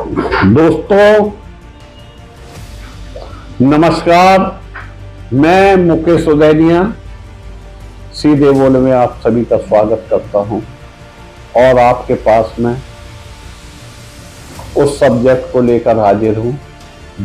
दोस्तों नमस्कार, मैं मुकेश उदैनिया सीधे बोले में आप सभी का स्वागत करता हूं और आपके पास में उस सब्जेक्ट को लेकर हाजिर हूं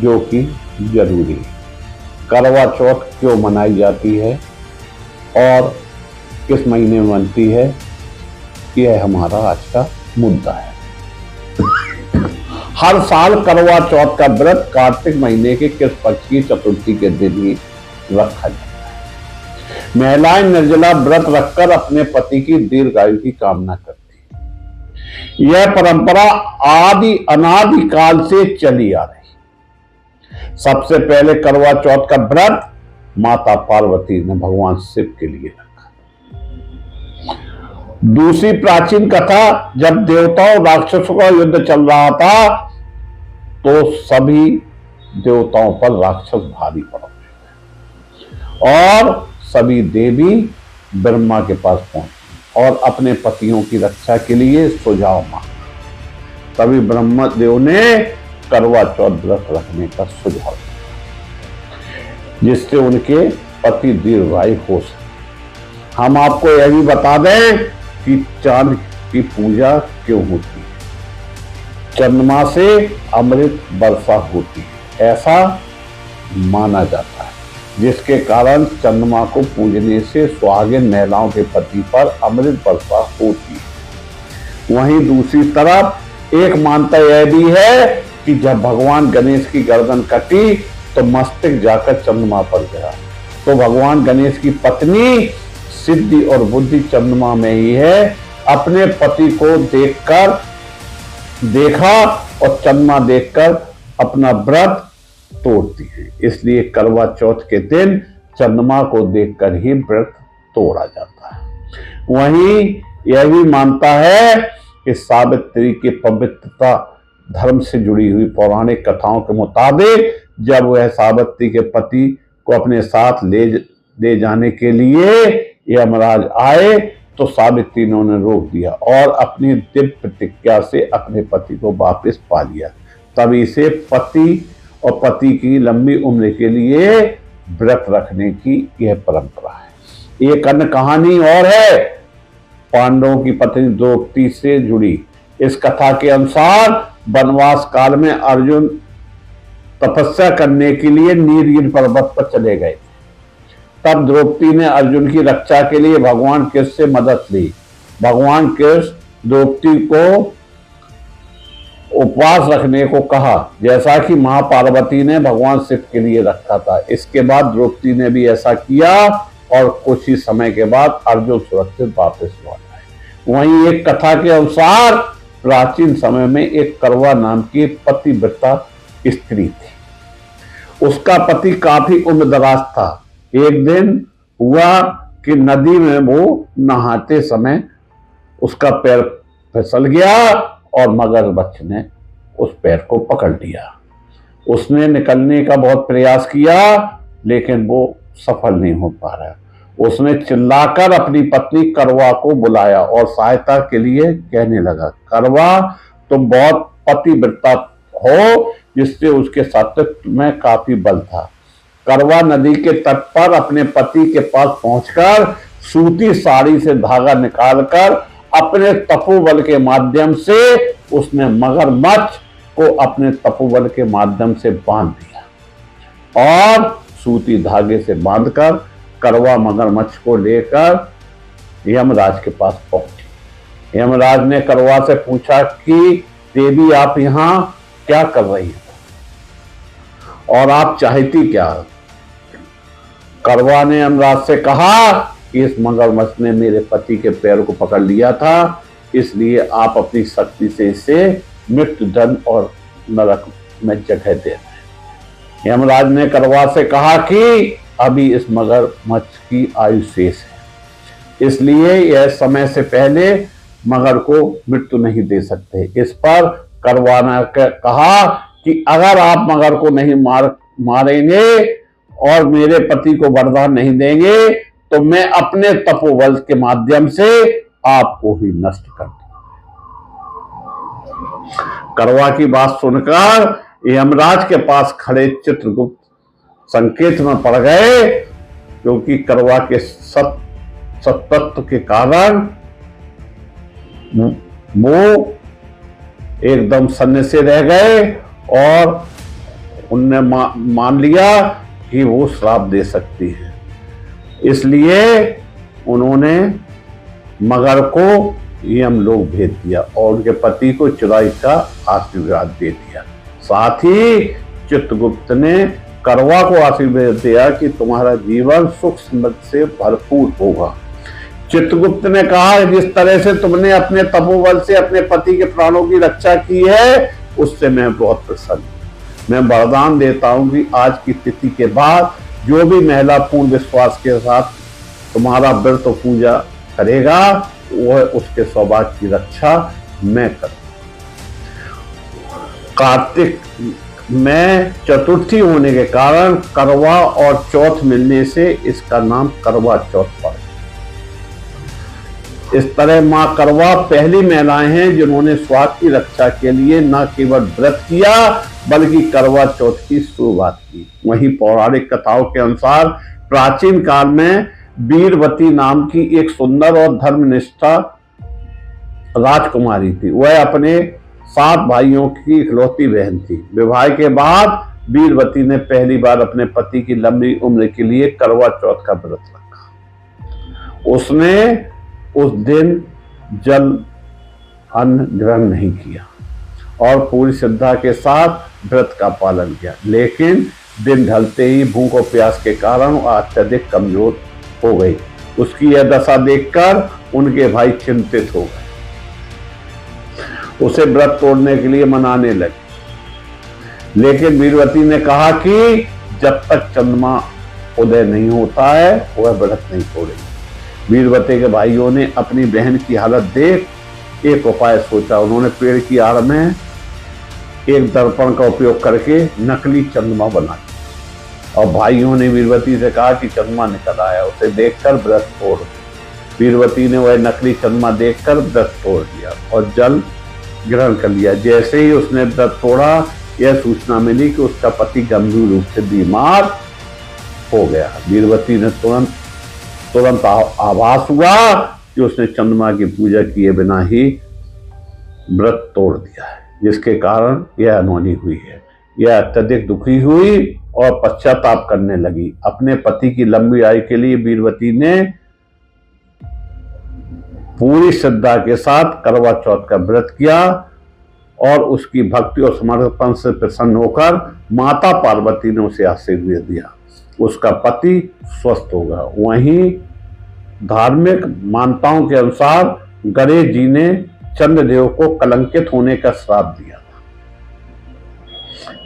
जो कि जरूरी है। करवा चौथ क्यों मनाई जाती है और किस महीने में बनती है, यह हमारा आज का मुद्दा है। हर साल करवा चौथ का व्रत कार्तिक महीने के किस पक्ष की चतुर्थी के दिन ही रखा जाता है। महिलाएं निर्जला व्रत रखकर अपने पति की दीर्घायु की कामना करती हैं। यह परंपरा आदि अनादि काल से चली आ रही। सबसे पहले करवा चौथ का व्रत माता पार्वती ने भगवान शिव के लिए रखा। दूसरी प्राचीन कथा, जब देवताओं राक्षसों का युद्ध चल रहा था तो सभी देवताओं पर राक्षस भारी पड़ गए और सभी देवी ब्रह्मा के पास पहुंची और अपने पतियों की रक्षा के लिए सुझाव मांगा। तभी ब्रह्मदेव ने करवा चौथ व्रत रखने का सुझाव दिया जिससे उनके पति दीर्घायु हो सके। हम आपको यह भी बता दें कि चांद की पूजा क्यों होती है। चंद्रमा से अमृत वर्षा होती है, ऐसा माना जाता है, जिसके कारण चंद्रमा को पूजने से सुहागिन महिलाओं के पति पर अमृत वर्षा होती है। वहीं दूसरी तरफ एक मान्यता यह भी है कि जब भगवान गणेश की गर्दन कटी तो मस्तक जाकर चंद्रमा पर गिरा, तो भगवान गणेश की पत्नी सिद्धि और बुद्धि चंद्रमा में ही है। अपने पति को देखा और चंद्रमा देखकर अपना व्रत तोड़ती है। इसलिए करवा चौथ के दिन चंद्रमा को देखकर ही व्रत तोड़ा जाता है। वहीं यह भी मानता है कि सावित्री की पवित्रता धर्म से जुड़ी हुई पौराणिक कथाओं के मुताबिक जब वह सावित्री के पति को अपने साथ ले जाने के लिए यमराज आए तो सावित्री ने उन्हें रोक दिया और अपनी दिव्य प्रतिज्ञा से अपने पति को वापस पा लिया। तभी से पति और पति की लंबी उम्र के लिए व्रत रखने की यह परंपरा है। एक अन्य कहानी और है पांडवों की पत्नी द्रौपदी से जुड़ी। इस कथा के अनुसार वनवास काल में अर्जुन तपस्या करने के लिए नीलगिरि पर्वत पर चले गए। तब द्रौपदी ने अर्जुन की रक्षा के लिए भगवान कृष्ण से मदद ली। भगवान कृष्ण द्रौपदी को उपवास रखने को कहा, जैसा कि मां पार्वती ने भगवान शिव के लिए रखा था। इसके बाद द्रौपदी ने भी ऐसा किया और कुछ ही समय के बाद अर्जुन सुरक्षित वापस लौट आए। वहीं एक कथा के अनुसार प्राचीन समय में एक करवा नाम की पतिव्रता स्त्री थी। उसका पति काफी उम्रदराज था। एक दिन हुआ कि नदी में वो नहाते समय उसका पैर फिसल गया और मगरमच्छ ने उस पैर को पकड़ लिया। उसने निकलने का बहुत प्रयास किया लेकिन वो सफल नहीं हो पा रहा। उसने चिल्लाकर अपनी पत्नी करवा को बुलाया और सहायता के लिए कहने लगा, करवा तुम बहुत पतिव्रता हो, जिससे उसके सात्वित्व में काफी बल था। करवा नदी के तट पर अपने पति के पास पहुंचकर सूती साड़ी से धागा निकालकर अपने तपोबल के माध्यम से उसने मगरमच्छ को अपने तपोबल के माध्यम से बांध दिया और सूती धागे से बांधकर करवा मगरमच्छ को लेकर यमराज के पास पहुंची। यमराज ने करवा से पूछा कि देवी आप यहाँ क्या कर रही हो और आप चाहती क्या? करवा ने यमराज से कहा कि इस मगरमच्छ ने मेरे पति के पैर को पकड़ लिया था, इसलिए आप अपनी शक्ति से इसे मृत्यु दंड और नरक में जगह दे दें। यमराज ने करवा से कहा कि अभी इस मगरमच्छ की आयु शेष है, इसलिए यह समय से पहले मगर को मृत्यु नहीं दे सकते। इस पर करवा ने कहा कि अगर आप मगर को नहीं मारेंगे और मेरे पति को वरदान नहीं देंगे तो मैं अपने तपोबल के माध्यम से आपको ही नष्ट कर दूंगा। करवा की बात सुनकर यमराज के पास खड़े चित्रगुप्त संकेत में पड़ गए, क्योंकि करवा के सत्तत्व के कारण वो एकदम सन्न से रह गए और उनने मान लिया कि वो श्राप दे सकती है। इसलिए उन्होंने मगर को यमलोक भेज दिया और उनके पति को चुराई का आशीर्वाद दे दिया। साथ ही चित्रगुप्त ने करवा को आशीर्वाद दिया कि तुम्हारा जीवन सुख समृद्धि से भरपूर होगा। चित्रगुप्त ने कहा, जिस तरह से तुमने अपने तपोबल से अपने पति के प्राणों की रक्षा की है, उससे मैं बहुत प्रसन्न हूं। मैं वरदान देता हूं कि आज की तिथि के बाद जो भी महिला पूर्ण विश्वास के साथ तुम्हारा व्रत पूजा करेगा, वह उसके सौभाग्य की रक्षा मैं करूं। कार्तिक में चतुर्थी होने के कारण करवा और चौथ मिलने से इसका नाम करवा चौथ पड़ा। इस तरह मां करवा पहली महिलाएं हैं जिन्होंने स्वास्थ्य की रक्षा के लिए न केवल व्रत किया बल्कि करवा चौथ की शुरुआत की। वहीं पौराणिक कथाओं के अनुसार प्राचीन काल में वीरवती नाम की एक सुंदर और धर्मनिष्ठा राजकुमारी थी। वह अपने 7 भाइयों की इकलौती बहन थी। विवाह के बाद वीरवती ने पहली बार अपने पति की लंबी उम्र के लिए करवा चौथ का व्रत रखा। उसने उस दिन जल अन्न ग्रहण नहीं किया और पूरी श्रद्धा के साथ व्रत का पालन किया, लेकिन दिन ढलते ही भूख और प्यास के कारण वह अत्यधिक कमजोर हो गई। उसकी यह दशा देखकर उनके भाई चिंतित हो गए, उसे व्रत तोड़ने के लिए मनाने लगे। लेकिन वीरवती ने कहा कि जब तक चंद्रमा उदय नहीं होता है वह व्रत नहीं तोड़ेगी। वीरवती के भाइयों ने अपनी बहन की हालत देख एक उपाय सोचा। उन्होंने पेड़ की आड़ में एक दर्पण का उपयोग करके नकली चंद्रमा बना दिया और भाइयों ने वीरवती से कहा कि चंद्रमा निकल आया, उसे देखकर व्रत तोड़। वीरवती ने वह नकली चंद्रमा देखकर व्रत तोड़ दिया और जल ग्रहण कर लिया। जैसे ही उसने व्रत तोड़ा, यह सूचना मिली कि उसका पति गंभीर रूप से बीमार हो गया। वीरवती ने तुरंत आभास हुआ कि उसने चंद्रमा की पूजा किए बिना ही व्रत तोड़ दिया है, जिसके कारण यह अनहोनी हुई है। यह अत्यधिक दुखी हुई और पश्चाताप करने लगी। अपने पति की लंबी आयु के लिए वीरवती ने पूरी श्रद्धा के साथ करवा चौथ का व्रत किया और उसकी भक्ति और समर्पण से प्रसन्न होकर माता पार्वती ने उसे आशीर्वाद दिया, उसका पति स्वस्थ होगा। वहीं धार्मिक मान्यताओं के अनुसार गणेश जी ने चंद्रदेव को कलंकित होने का श्राप दिया था।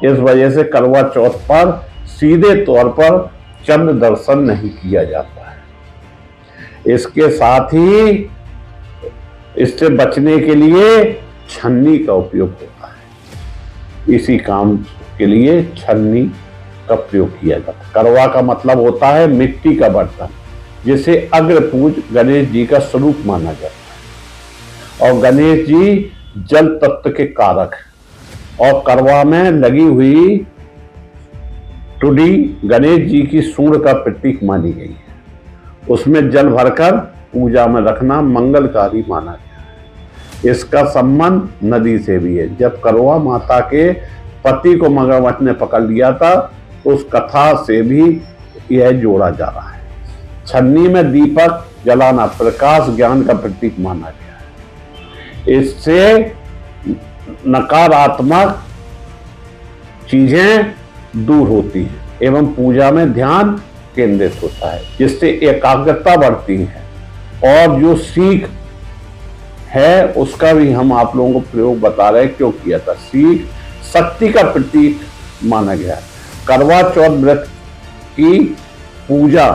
इस वजह से करवा चौथ पर सीधे तौर पर चंद्र दर्शन नहीं किया जाता है। इसके साथ ही इससे बचने के लिए छन्नी का उपयोग होता है। इसी काम के लिए छन्नी का प्रयोग किया जाता है। करवा का मतलब होता है मिट्टी का बर्तन, जिसे अग्रपूज गणेश जी का स्वरूप माना जाता है और गणेश जी जल तत्व के कारक हैं और करवा में लगी हुई टुडी गणेश जी की सूंड का प्रतीक मानी गई है। उसमें जल भरकर पूजा में रखना मंगलकारी माना गया है। इसका संबंध नदी से भी है। जब करवा माता के पति को मगरमच्छ ने पकड़ लिया था, उस कथा से भी यह जोड़ा जा रहा है। छन्नी में दीपक जलाना प्रकाश ज्ञान का प्रतीक माना गया है। इससे नकारात्मक चीजें दूर होती हैं एवं पूजा में ध्यान केंद्रित होता है, जिससे एकाग्रता बढ़ती है। और जो सीख है उसका भी हम आप लोगों को प्रयोग बता रहे हैं क्यों किया था। सीख शक्ति का प्रतीक माना गया है। करवा चौथ व्रत की पूजा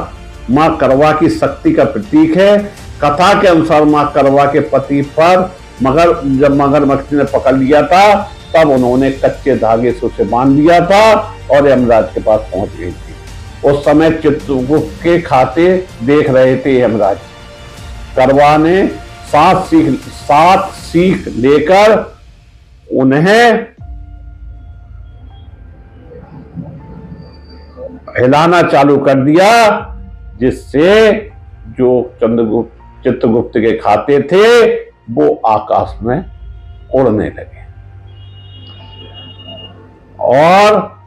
मां करवा की शक्ति का प्रतीक है। कथा के अनुसार मां करवा के पति पर जब मगरमच्छ ने पकड़ लिया था, तब उन्होंने कच्चे धागे से उसे बांध लिया था और यमराज के पास पहुंच गई थी। उस समय चित्रगुप्त के खाते देख रहे थे यमराज। करवा ने 7 सीख लेकर उन्हें हिलाना चालू कर दिया, जिससे जो चित्रगुप्त के खाते थे वो आकाश में उड़ने लगे। और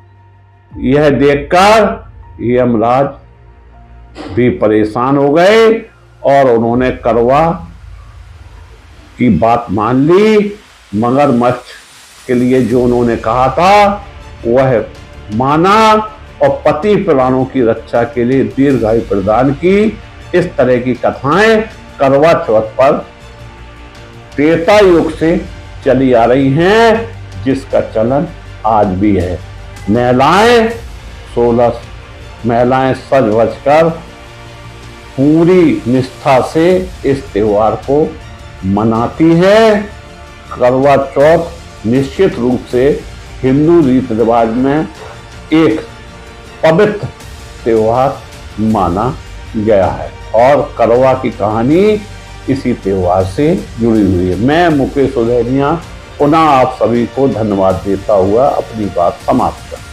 यह देखकर यमराज भी परेशान हो गए और उन्होंने करवा की बात मान ली। मगरमच्छ के लिए जो उन्होंने कहा था वह माना और पति प्राणों की रक्षा के लिए दीर्घायु प्रदान की। इस तरह की कथाएं करवा चौथ पर त्रेता युग से चली आ रही हैं, जिसका चलन आज भी है। महिलाएं सज वज कर पूरी निष्ठा से इस त्योहार को मनाती हैं। करवा चौथ निश्चित रूप से हिंदू रीति रिवाज में एक पवित्र त्योहार माना गया है और करवा की कहानी इसी त्योहार से जुड़ी हुई है। मैं मुकेश उदैनिया पुनः आप सभी को धन्यवाद देता हुआ अपनी बात समाप्त करता हूं।